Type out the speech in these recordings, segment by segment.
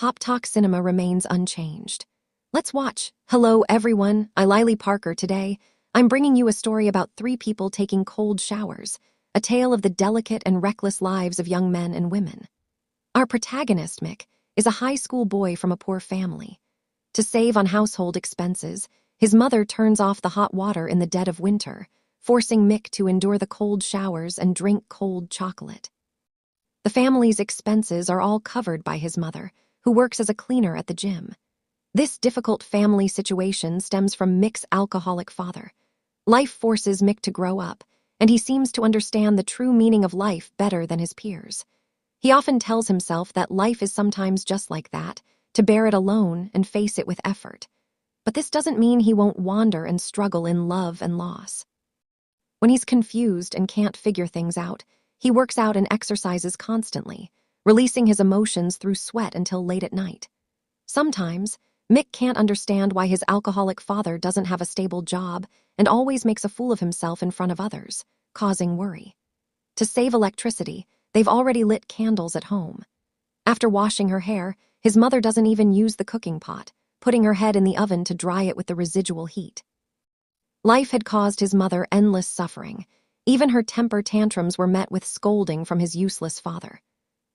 Pop Talk Cinema remains unchanged. Let's watch. Hello, everyone. I'm Lily Parker today. I'm bringing you a story about three people taking cold showers, a tale of the delicate and reckless lives of young men and women. Our protagonist, Mick, is a high school boy from a poor family. To save on household expenses, his mother turns off the hot water in the dead of winter, forcing Mick to endure the cold showers and drink cold chocolate. The family's expenses are all covered by his mother, who works as a cleaner at the gym. This difficult family situation stems from Mick's alcoholic father. Life forces Mick to grow up, and he seems to understand the true meaning of life better than his peers. He often tells himself that life is sometimes just like that, to bear it alone and face it with effort. But this doesn't mean he won't wander and struggle in love and loss. When he's confused and can't figure things out, he works out and exercises constantly, releasing his emotions through sweat until late at night. Sometimes, Mick can't understand why his alcoholic father doesn't have a stable job and always makes a fool of himself in front of others, causing worry. To save electricity, they've already lit candles at home. After washing her hair, his mother doesn't even use the cooking pot, putting her head in the oven to dry it with the residual heat. Life had caused his mother endless suffering. Even her temper tantrums were met with scolding from his useless father.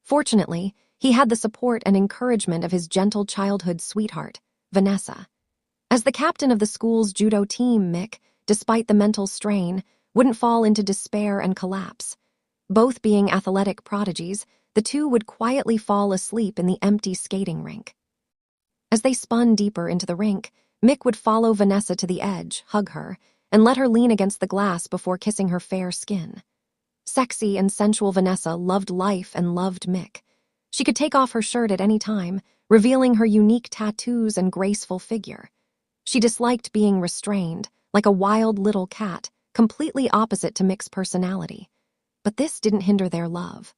Fortunately, he had the support and encouragement of his gentle childhood sweetheart, Vanessa. As the captain of the school's judo team, Mick, despite the mental strain, wouldn't fall into despair and collapse. Both being athletic prodigies, the two would quietly fall asleep in the empty skating rink. As they spun deeper into the rink, Mick would follow Vanessa to the edge, hug her, and let her lean against the glass before kissing her fair skin. Sexy and sensual Vanessa loved life and loved Mick. She could take off her shirt at any time, revealing her unique tattoos and graceful figure. She disliked being restrained, like a wild little cat, completely opposite to Mick's personality. But this didn't hinder their love.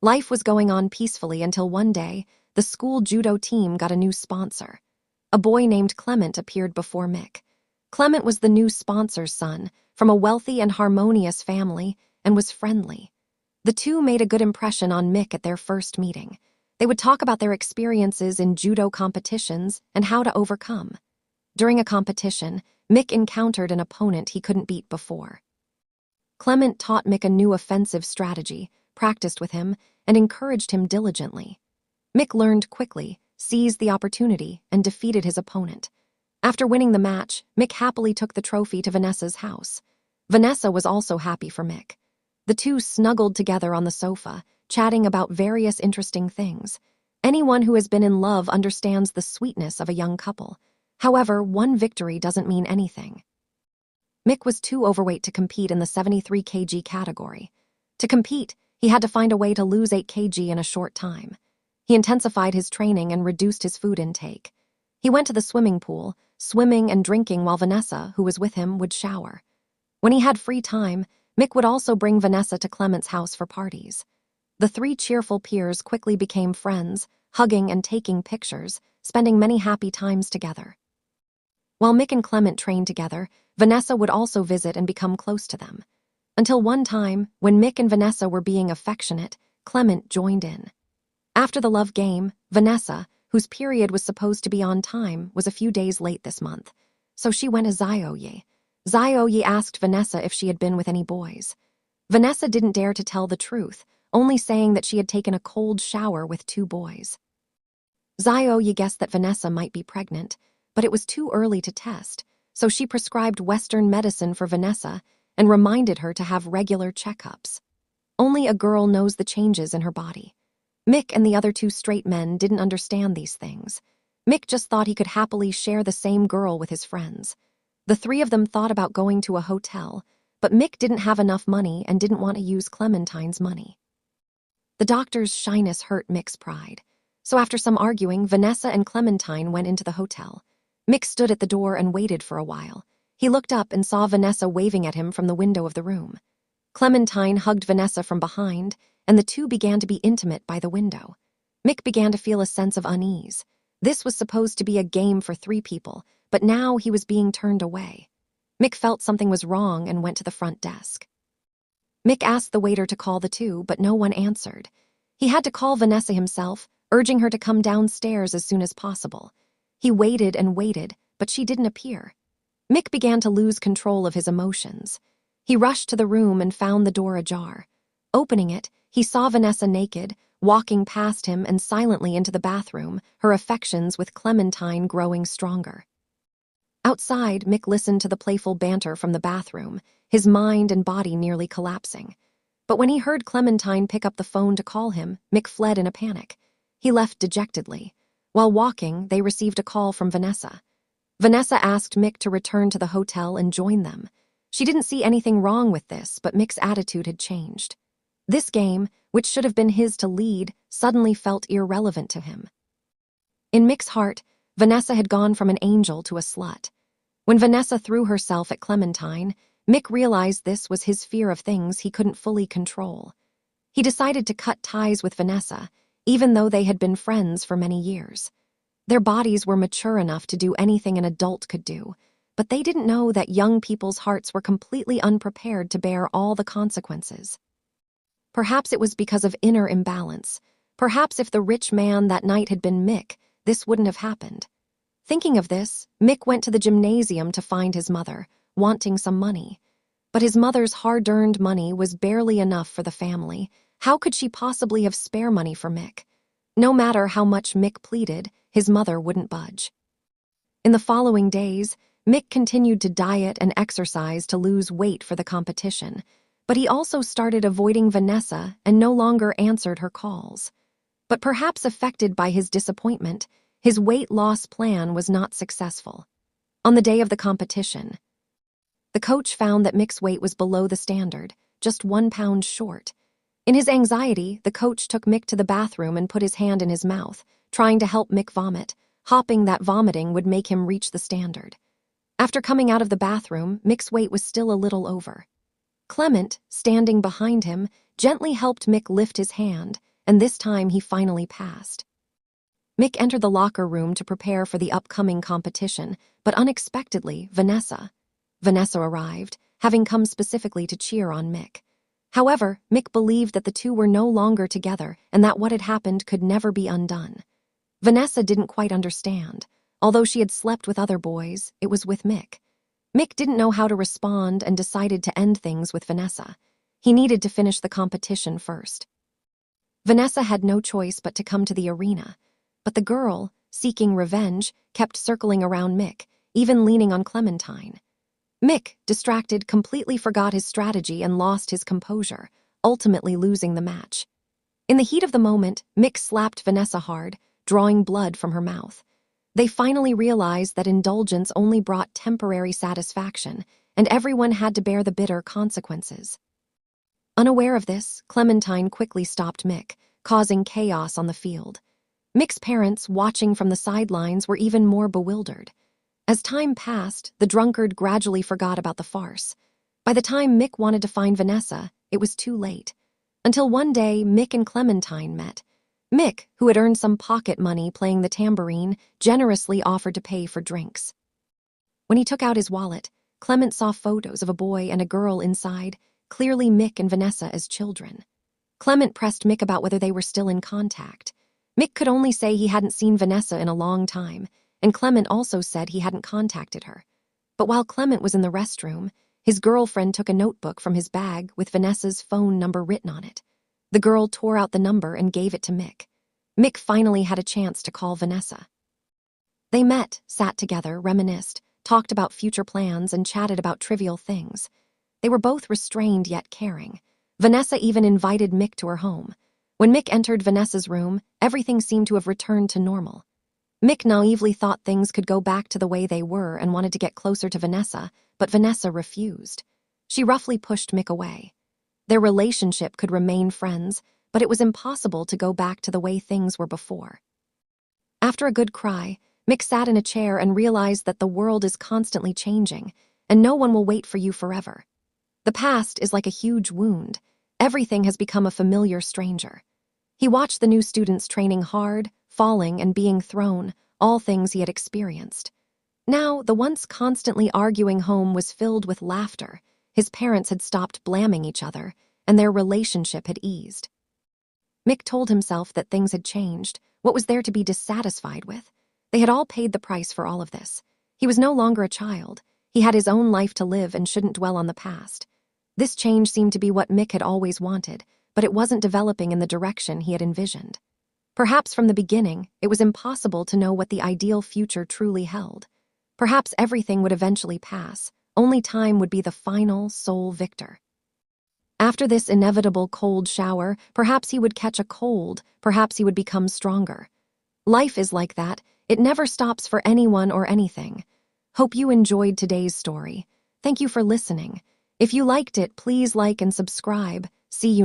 Life was going on peacefully until one day, the school judo team got a new sponsor. A boy named Clement appeared before Mick. Clement was the new sponsor's son, from a wealthy and harmonious family, and was friendly. The two made a good impression on Mick at their first meeting. They would talk about their experiences in judo competitions and how to overcome. During a competition, Mick encountered an opponent he couldn't beat before. Clement taught Mick a new offensive strategy, practiced with him, and encouraged him diligently. Mick learned quickly, seized the opportunity, and defeated his opponent. After winning the match, Mick happily took the trophy to Vanessa's house. Vanessa was also happy for Mick. The two snuggled together on the sofa, chatting about various interesting things. Anyone who has been in love understands the sweetness of a young couple. However, one victory doesn't mean anything. Mick was too overweight to compete in the 73 kg category. To compete, he had to find a way to lose 8 kg in a short time. He intensified his training and reduced his food intake. He went to the swimming pool, swimming and drinking while Vanessa, who was with him, would shower. When he had free time, Mick would also bring Vanessa to Clement's house for parties. The three cheerful peers quickly became friends, hugging and taking pictures, spending many happy times together. While Mick and Clement trained together, Vanessa would also visit and become close to them. Until one time, when Mick and Vanessa were being affectionate, Clement joined in. After the love game, Vanessa, whose period was supposed to be on time, was a few days late this month, so she went to Zioye. Zioye asked Vanessa if she had been with any boys. Vanessa didn't dare to tell the truth, only saying that she had taken a cold shower with 2 boys. Zioye guessed that Vanessa might be pregnant, but it was too early to test, so she prescribed Western medicine for Vanessa and reminded her to have regular checkups. Only a girl knows the changes in her body. Mick and the other 2 straight men didn't understand these things. Mick just thought he could happily share the same girl with his friends. The 3 of them thought about going to a hotel, but Mick didn't have enough money and didn't want to use Clementine's money. The doctor's shyness hurt Mick's pride, so after some arguing, Vanessa and Clementine went into the hotel. Mick stood at the door and waited for a while. He looked up and saw Vanessa waving at him from the window of the room. Clementine hugged Vanessa from behind, and the two began to be intimate by the window. Mick began to feel a sense of unease. This was supposed to be a game for 3 people, but now he was being turned away. Mick felt something was wrong and went to the front desk. Mick asked the waiter to call the 2, but no one answered. He had to call Vanessa himself, urging her to come downstairs as soon as possible. He waited and waited, but she didn't appear. Mick began to lose control of his emotions. He rushed to the room and found the door ajar. Opening it, he saw Vanessa naked, walking past him and silently into the bathroom, her affections with Clementine growing stronger. Outside, Mick listened to the playful banter from the bathroom, his mind and body nearly collapsing. But when he heard Clementine pick up the phone to call him, Mick fled in a panic. He left dejectedly. While walking, they received a call from Vanessa. Vanessa asked Mick to return to the hotel and join them. She didn't see anything wrong with this, but Mick's attitude had changed. This game, which should have been his to lead, suddenly felt irrelevant to him. In Mick's heart, Vanessa had gone from an angel to a slut. When Vanessa threw herself at Clementine, Mick realized this was his fear of things he couldn't fully control. He decided to cut ties with Vanessa, even though they had been friends for many years. Their bodies were mature enough to do anything an adult could do, but they didn't know that young people's hearts were completely unprepared to bear all the consequences. Perhaps it was because of inner imbalance. Perhaps if the rich man that night had been Mick, this wouldn't have happened. Thinking of this, Mick went to the gymnasium to find his mother, wanting some money. But his mother's hard-earned money was barely enough for the family. How could she possibly have spare money for Mick? No matter how much Mick pleaded, his mother wouldn't budge. In the following days, Mick continued to diet and exercise to lose weight for the competition, but he also started avoiding Vanessa and no longer answered her calls. But perhaps affected by his disappointment, his weight loss plan was not successful. On the day of the competition, the coach found that Mick's weight was below the standard, just 1 pound short. In his anxiety, the coach took Mick to the bathroom and put his hand in his mouth, trying to help Mick vomit, hoping that vomiting would make him reach the standard. After coming out of the bathroom, Mick's weight was still a little over. Clement, standing behind him, gently helped Mick lift his hand, and this time he finally passed. Mick entered the locker room to prepare for the upcoming competition, but unexpectedly, Vanessa arrived, having come specifically to cheer on Mick. However, Mick believed that the two were no longer together and that what had happened could never be undone. Vanessa didn't quite understand. Although she had slept with other boys, it was with Mick. Mick didn't know how to respond and decided to end things with Vanessa. He needed to finish the competition first. Vanessa had no choice but to come to the arena, but the girl, seeking revenge, kept circling around Mick, even leaning on Clementine. Mick, distracted, completely forgot his strategy and lost his composure, ultimately losing the match. In the heat of the moment, Mick slapped Vanessa hard, drawing blood from her mouth. They finally realized that indulgence only brought temporary satisfaction, and everyone had to bear the bitter consequences. Unaware of this, Clementine quickly stopped Mick, causing chaos on the field. Mick's parents, watching from the sidelines, were even more bewildered. As time passed, the drunkard gradually forgot about the farce. By the time Mick wanted to find Vanessa, it was too late. Until one day, Mick and Clementine met. Mick, who had earned some pocket money playing the tambourine, generously offered to pay for drinks. When he took out his wallet, Clement saw photos of a boy and a girl inside, clearly Mick and Vanessa as children. Clement pressed Mick about whether they were still in contact. Mick could only say he hadn't seen Vanessa in a long time, and Clement also said he hadn't contacted her. But while Clement was in the restroom, his girlfriend took a notebook from his bag with Vanessa's phone number written on it. The girl tore out the number and gave it to Mick. Mick finally had a chance to call Vanessa. They met, sat together, reminisced, talked about future plans, and chatted about trivial things. They were both restrained yet caring. Vanessa even invited Mick to her home. When Mick entered Vanessa's room, everything seemed to have returned to normal. Mick naively thought things could go back to the way they were and wanted to get closer to Vanessa, but Vanessa refused. She roughly pushed Mick away. Their relationship could remain friends, but it was impossible to go back to the way things were before. After a good cry, Mick sat in a chair and realized that the world is constantly changing, and no one will wait for you forever. The past is like a huge wound. Everything has become a familiar stranger. He watched the new students training hard, falling, and being thrown, all things he had experienced. Now, the once constantly arguing home was filled with laughter. His parents had stopped blaming each other, and their relationship had eased. Mick told himself that things had changed, What was there to be dissatisfied with? They had all paid the price for all of this. He was no longer a child. He had his own life to live and shouldn't dwell on the past. This change seemed to be what Mick had always wanted, but it wasn't developing in the direction he had envisioned. Perhaps from the beginning, it was impossible to know what the ideal future truly held. Perhaps everything would eventually pass. Only time would be the final, sole victor. After this inevitable cold shower, perhaps he would catch a cold, perhaps he would become stronger. Life is like that. It never stops for anyone or anything. Hope you enjoyed today's story. Thank you for listening. If you liked it, please like and subscribe. See you